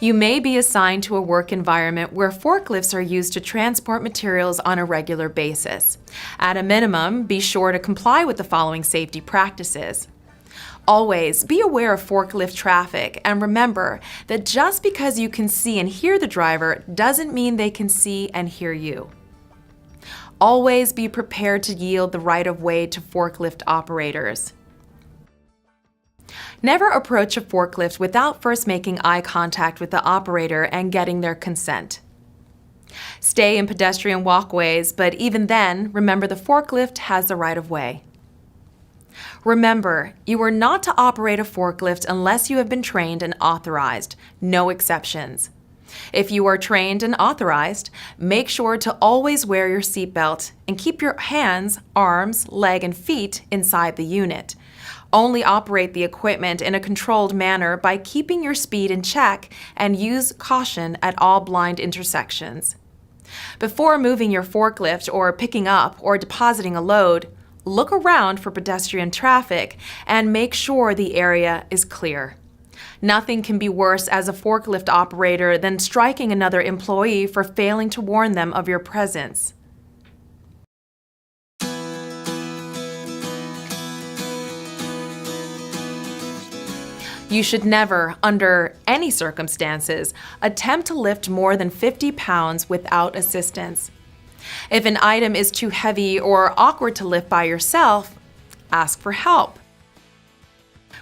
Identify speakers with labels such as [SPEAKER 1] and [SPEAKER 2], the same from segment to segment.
[SPEAKER 1] You may be assigned to a work environment where forklifts are used to transport materials on a regular basis. At a minimum, be sure to comply with the following safety practices. Always be aware of forklift traffic and remember that just because you can see and hear the driver doesn't mean they can see and hear you. Always be prepared to yield the right of way to forklift operators. Never approach a forklift without first making eye contact with the operator and getting their consent. Stay in pedestrian walkways, but even then, remember the forklift has the right of way. Remember, you are not to operate a forklift unless you have been trained and authorized, no exceptions. If you are trained and authorized, make sure to always wear your seatbelt and keep your hands, arms, leg, and feet inside the unit. Only operate the equipment in a controlled manner by keeping your speed in check and use caution at all blind intersections. Before moving your forklift or picking up or depositing a load, look around for pedestrian traffic and make sure the area is clear. Nothing can be worse as a forklift operator than striking another employee for failing to warn them of your presence. You should never, under any circumstances, attempt to lift more than 50 pounds without assistance. If an item is too heavy or awkward to lift by yourself, ask for help.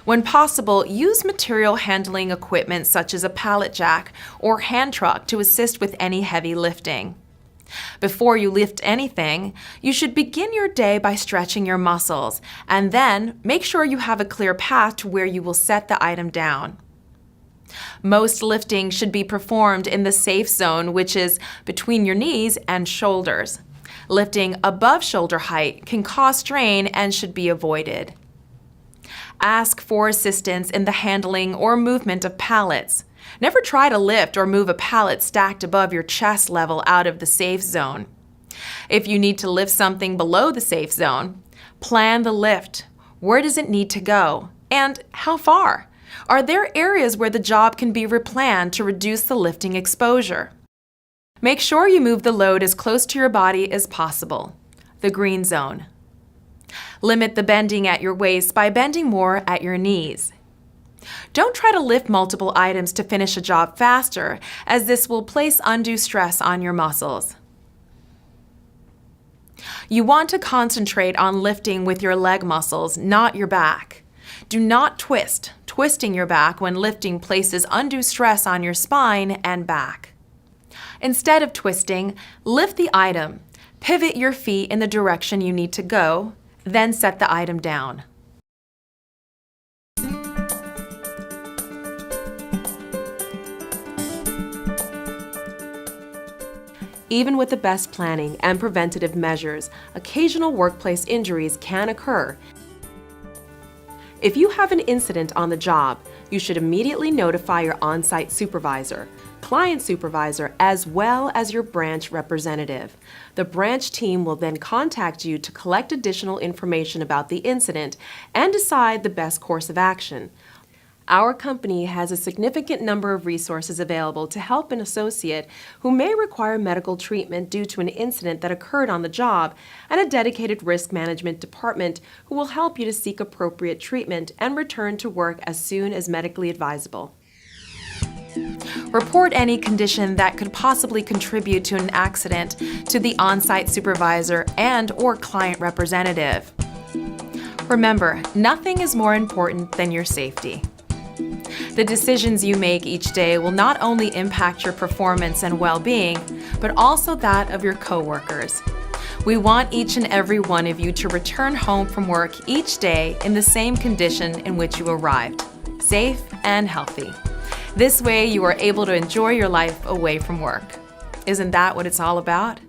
[SPEAKER 1] When possible, use material handling equipment such as a pallet jack or hand truck to assist with any heavy lifting. Before you lift anything, you should begin your day by stretching your muscles, and then make sure you have a clear path to where you will set the item down. Most lifting should be performed in the safe zone, which is between your knees and shoulders. Lifting above shoulder height can cause strain and should be avoided. Ask for assistance in the handling or movement of pallets. Never try to lift or move a pallet stacked above your chest level out of the safe zone. If you need to lift something below the safe zone, plan the lift. Where does it need to go? And how far? Are there areas where the job can be replanned to reduce the lifting exposure? Make sure you move the load as close to your body as possible. The green zone. Limit the bending at your waist by bending more at your knees. Don't try to lift multiple items to finish a job faster, as this will place undue stress on your muscles. You want to concentrate on lifting with your leg muscles, not your back. Do not twist. Twisting your back when lifting places undue stress on your spine and back. Instead of twisting, lift the item. Pivot your feet in the direction you need to go, then set the item down. Even with the best planning and preventative measures, occasional workplace injuries can occur. If you have an incident on the job, you should immediately notify your on-site supervisor, client supervisor, as well as your branch representative. The branch team will then contact you to collect additional information about the incident and decide the best course of action. Our company has a significant number of resources available to help an associate who may require medical treatment due to an incident that occurred on the job, and a dedicated risk management department who will help you to seek appropriate treatment and return to work as soon as medically advisable. Report any condition that could possibly contribute to an accident to the on-site supervisor and/or client representative. Remember, nothing is more important than your safety. The decisions you make each day will not only impact your performance and well-being, but also that of your coworkers. We want each and every one of you to return home from work each day in the same condition in which you arrived, safe and healthy. This way you are able to enjoy your life away from work. Isn't that what it's all about?